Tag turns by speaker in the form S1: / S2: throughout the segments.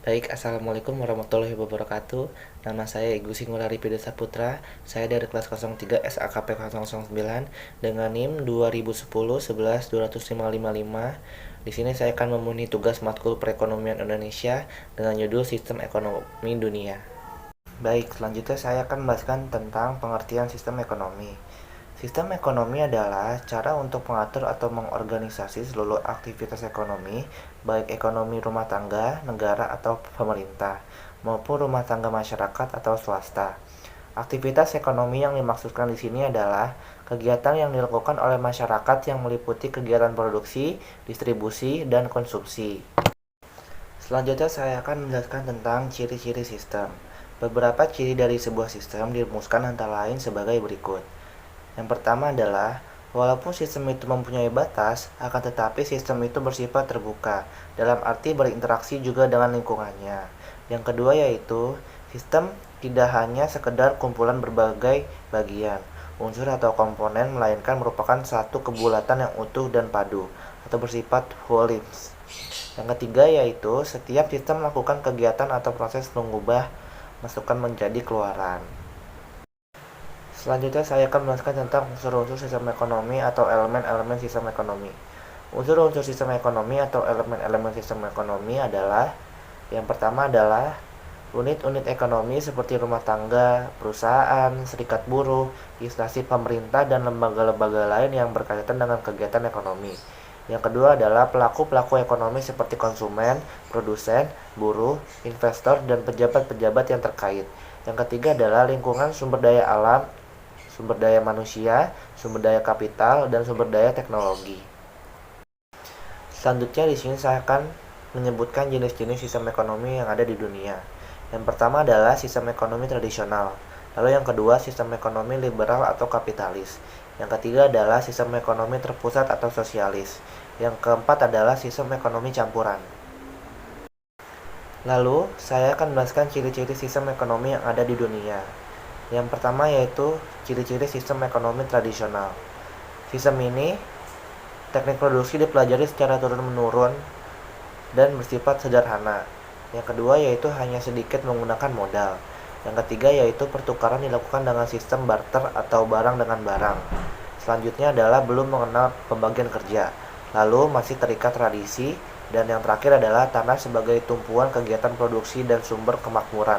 S1: Baik, Assalamualaikum warahmatullahi wabarakatuh. Nama saya Igu Singurari Pida Saputra. Saya dari kelas 03 SAKP 009 dengan NIM 2010 11 20555. Di sini saya akan memenuhi tugas matkul Perekonomian Indonesia dengan judul Sistem Ekonomi Dunia. Baik, selanjutnya saya akan membahaskan tentang pengertian sistem ekonomi. Sistem ekonomi adalah cara untuk mengatur atau mengorganisasi seluruh aktivitas ekonomi, baik ekonomi rumah tangga, negara atau pemerintah, maupun rumah tangga masyarakat atau swasta. Aktivitas ekonomi yang dimaksudkan di sini adalah kegiatan yang dilakukan oleh masyarakat yang meliputi kegiatan produksi, distribusi, dan konsumsi. Selanjutnya saya akan menjelaskan tentang ciri-ciri sistem. Beberapa ciri dari sebuah sistem dirumuskan antara lain sebagai berikut. Yang pertama adalah, walaupun sistem itu mempunyai batas, akan tetapi sistem itu bersifat terbuka, dalam arti berinteraksi juga dengan lingkungannya. Yang kedua yaitu, sistem tidak hanya sekedar kumpulan berbagai bagian, unsur atau komponen, melainkan merupakan satu kebulatan yang utuh dan padu, atau bersifat holistis. Yang ketiga yaitu, setiap sistem melakukan kegiatan atau proses mengubah masukan menjadi keluaran. Selanjutnya saya akan menjelaskan tentang unsur-unsur sistem ekonomi atau elemen-elemen sistem ekonomi. Unsur-unsur sistem ekonomi atau elemen-elemen sistem ekonomi adalah, yang pertama adalah unit-unit ekonomi seperti rumah tangga, perusahaan, serikat buruh, instansi pemerintah, dan lembaga-lembaga lain yang berkaitan dengan kegiatan ekonomi. Yang kedua adalah pelaku-pelaku ekonomi seperti konsumen, produsen, buruh, investor, dan pejabat-pejabat yang terkait. Yang ketiga adalah lingkungan sumber daya alam, sumber daya manusia, sumber daya kapital, dan sumber daya teknologi. Selanjutnya di sini saya akan menyebutkan jenis-jenis sistem ekonomi yang ada di dunia. Yang pertama adalah sistem ekonomi tradisional. Lalu yang kedua sistem ekonomi liberal atau kapitalis. Yang ketiga adalah sistem ekonomi terpusat atau sosialis. Yang keempat adalah sistem ekonomi campuran. Lalu, saya akan menjelaskan ciri-ciri sistem ekonomi yang ada di dunia. Yang pertama yaitu ciri-ciri sistem ekonomi tradisional. Sistem ini, teknik produksi dipelajari secara turun-menurun dan bersifat sederhana. Yang kedua yaitu hanya sedikit menggunakan modal. Yang ketiga yaitu pertukaran dilakukan dengan sistem barter atau barang dengan barang. Selanjutnya adalah belum mengenal pembagian kerja. Lalu masih terikat tradisi. Dan yang terakhir adalah tanah sebagai tumpuan kegiatan produksi dan sumber kemakmuran.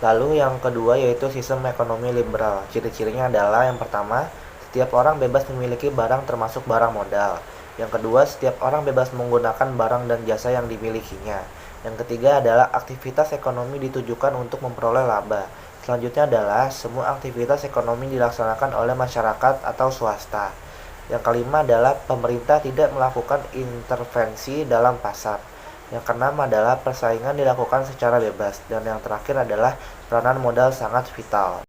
S1: Lalu yang kedua yaitu sistem ekonomi liberal. Ciri-cirinya adalah yang pertama, setiap orang bebas memiliki barang termasuk barang modal. Yang kedua, setiap orang bebas menggunakan barang dan jasa yang dimilikinya. Yang ketiga adalah aktivitas ekonomi ditujukan untuk memperoleh laba. Selanjutnya adalah semua aktivitas ekonomi dilaksanakan oleh masyarakat atau swasta. Yang kelima adalah pemerintah tidak melakukan intervensi dalam pasar. Yang keenam adalah persaingan dilakukan secara bebas. Dan yang terakhir adalah peranan modal sangat vital.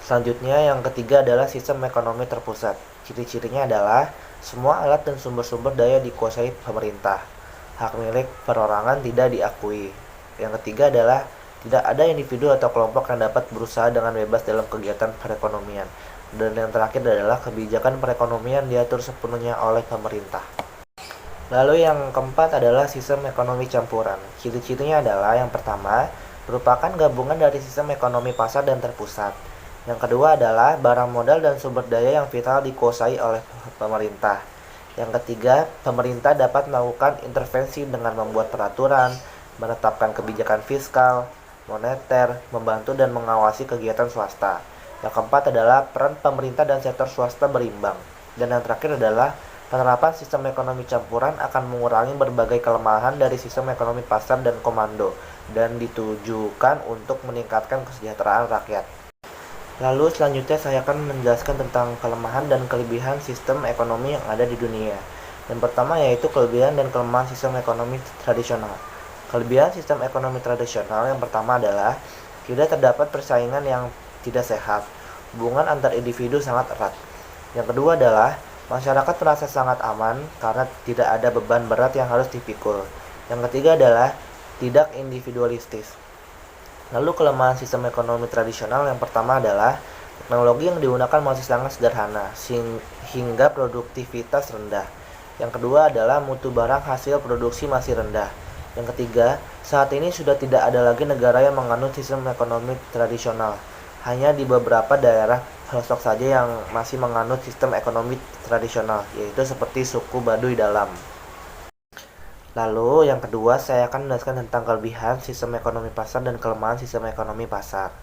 S1: Selanjutnya yang ketiga adalah sistem ekonomi terpusat. Ciri-cirinya adalah semua alat dan sumber-sumber daya dikuasai pemerintah. Hak milik perorangan tidak diakui. Yang ketiga adalah tidak ada individu atau kelompok yang dapat berusaha dengan bebas dalam kegiatan perekonomian. Dan yang terakhir adalah kebijakan perekonomian diatur sepenuhnya oleh pemerintah. Lalu yang keempat adalah sistem ekonomi campuran. Ciri-cirinya adalah yang pertama, merupakan gabungan dari sistem ekonomi pasar dan terpusat. Yang kedua adalah barang modal dan sumber daya yang vital dikuasai oleh pemerintah. Yang ketiga, pemerintah dapat melakukan intervensi dengan membuat peraturan, menetapkan kebijakan fiskal, moneter, membantu dan mengawasi kegiatan swasta. Yang keempat adalah peran pemerintah dan sektor swasta berimbang. Dan yang terakhir adalah penerapan sistem ekonomi campuran akan mengurangi berbagai kelemahan dari sistem ekonomi pasar dan komando dan ditujukan untuk meningkatkan kesejahteraan rakyat. Lalu selanjutnya saya akan menjelaskan tentang kelemahan dan kelebihan sistem ekonomi yang ada di dunia. Yang pertama yaitu kelebihan dan kelemahan sistem ekonomi tradisional. Kelebihan sistem ekonomi tradisional yang pertama adalah tidak terdapat persaingan yang tidak sehat. Hubungan antar individu sangat erat. Yang kedua adalah masyarakat merasa sangat aman karena tidak ada beban berat yang harus dipikul. Yang ketiga adalah tidak individualistis. Lalu kelemahan sistem ekonomi tradisional yang pertama adalah teknologi yang digunakan masih sangat sederhana hingga produktivitas rendah. Yang kedua adalah mutu barang hasil produksi masih rendah. Yang ketiga, Saat ini sudah tidak ada lagi negara yang menganut sistem ekonomi tradisional. Hanya di beberapa daerah pelosok saja yang masih menganut sistem ekonomi tradisional, yaitu seperti suku Baduy Dalam. Lalu yang kedua, saya akan menjelaskan tentang kelebihan sistem ekonomi pasar dan kelemahan sistem ekonomi pasar.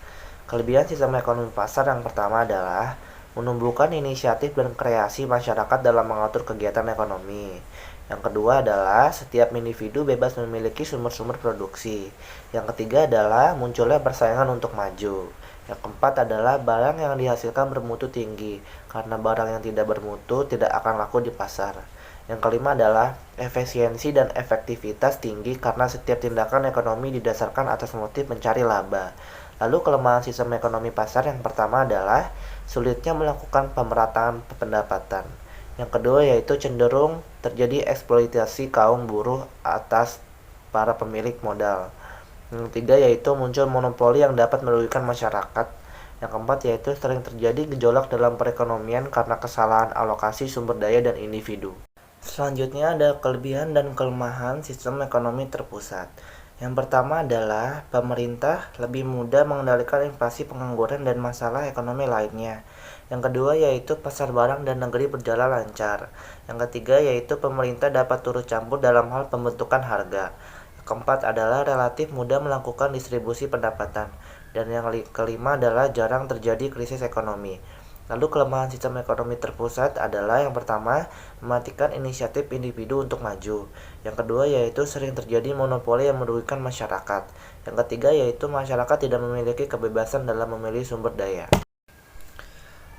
S1: Kelebihan sistem ekonomi pasar yang pertama adalah menumbuhkan inisiatif dan kreasi masyarakat dalam mengatur kegiatan ekonomi. Yang kedua adalah setiap individu bebas memiliki sumber-sumber produksi. Yang ketiga adalah munculnya persaingan untuk maju. Yang keempat adalah barang yang dihasilkan bermutu tinggi, karena barang yang tidak bermutu tidak akan laku di pasar. Yang kelima adalah efisiensi dan efektivitas tinggi karena setiap tindakan ekonomi didasarkan atas motif mencari laba. Lalu kelemahan sistem ekonomi pasar yang pertama adalah sulitnya melakukan pemerataan pendapatan. Yang kedua yaitu cenderung terjadi eksploitasi kaum buruh atas para pemilik modal. Yang ketiga yaitu muncul monopoli yang dapat merugikan masyarakat. Yang keempat yaitu sering terjadi gejolak dalam perekonomian karena kesalahan alokasi sumber daya dan individu. Selanjutnya ada kelebihan dan kelemahan sistem ekonomi terpusat. Yang pertama adalah pemerintah lebih mudah mengendalikan inflasi, pengangguran, dan masalah ekonomi lainnya. Yang kedua yaitu pasar barang dan negeri berjalan lancar. Yang ketiga yaitu pemerintah dapat turut campur dalam hal pembentukan harga. Yang keempat adalah relatif mudah melakukan distribusi pendapatan. Dan yang kelima adalah jarang terjadi krisis ekonomi. Lalu kelemahan sistem ekonomi terpusat adalah yang pertama, mematikan inisiatif individu untuk maju. Yang kedua yaitu sering terjadi monopoli yang merugikan masyarakat. Yang ketiga yaitu masyarakat tidak memiliki kebebasan dalam memilih sumber daya.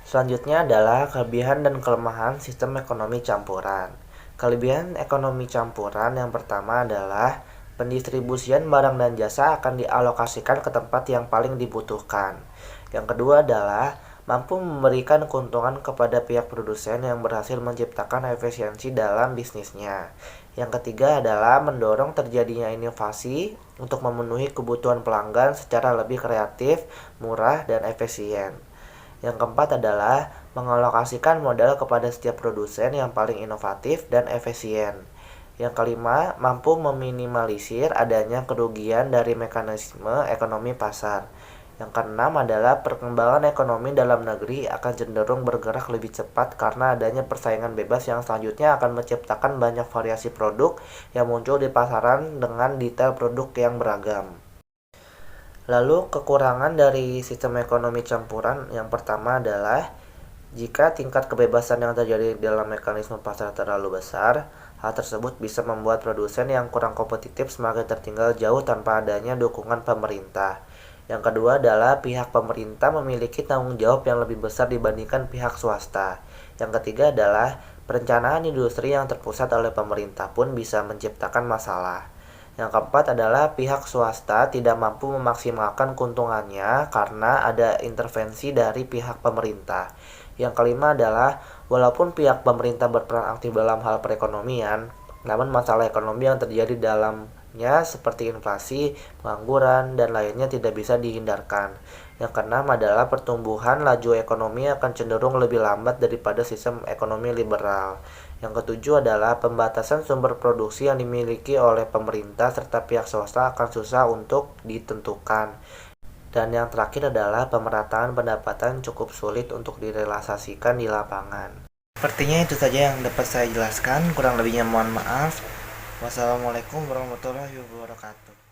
S1: Selanjutnya adalah kelebihan dan kelemahan sistem ekonomi campuran. Kelebihan ekonomi campuran yang pertama adalah pendistribusian barang dan jasa akan dialokasikan ke tempat yang paling dibutuhkan. Yang kedua adalah mampu memberikan keuntungan kepada pihak produsen yang berhasil menciptakan efisiensi dalam bisnisnya. Yang ketiga adalah mendorong terjadinya inovasi untuk memenuhi kebutuhan pelanggan secara lebih kreatif, murah, dan efisien. Yang keempat adalah mengalokasikan modal kepada setiap produsen yang paling inovatif dan efisien. Yang kelima, mampu meminimalisir adanya kerugian dari mekanisme ekonomi pasar. Yang keenam adalah perkembangan ekonomi dalam negeri akan cenderung bergerak lebih cepat karena adanya persaingan bebas yang selanjutnya akan menciptakan banyak variasi produk yang muncul di pasaran dengan detail produk yang beragam. Lalu kekurangan dari sistem ekonomi campuran yang pertama adalah jika tingkat kebebasan yang terjadi dalam mekanisme pasar terlalu besar, hal tersebut bisa membuat produsen yang kurang kompetitif semakin tertinggal jauh tanpa adanya dukungan pemerintah. Yang kedua adalah pihak pemerintah memiliki tanggung jawab yang lebih besar dibandingkan pihak swasta. Yang ketiga adalah perencanaan industri yang terpusat oleh pemerintah pun bisa menciptakan masalah. Yang keempat adalah pihak swasta tidak mampu memaksimalkan keuntungannya karena ada intervensi dari pihak pemerintah. Yang kelima adalah walaupun pihak pemerintah berperan aktif dalam hal perekonomian, namun masalah ekonomi yang terjadi dalamnya seperti inflasi, pengangguran, dan lainnya tidak bisa dihindarkan. Yang keenam adalah pertumbuhan laju ekonomi akan cenderung lebih lambat daripada sistem ekonomi liberal. Yang ketujuh adalah pembatasan sumber produksi yang dimiliki oleh pemerintah serta pihak swasta akan susah untuk ditentukan. Dan yang terakhir adalah pemerataan pendapatan cukup sulit untuk direalisasikan di lapangan. Sepertinya itu saja yang dapat saya jelaskan, kurang lebihnya mohon maaf. Wassalamualaikum warahmatullahi wabarakatuh.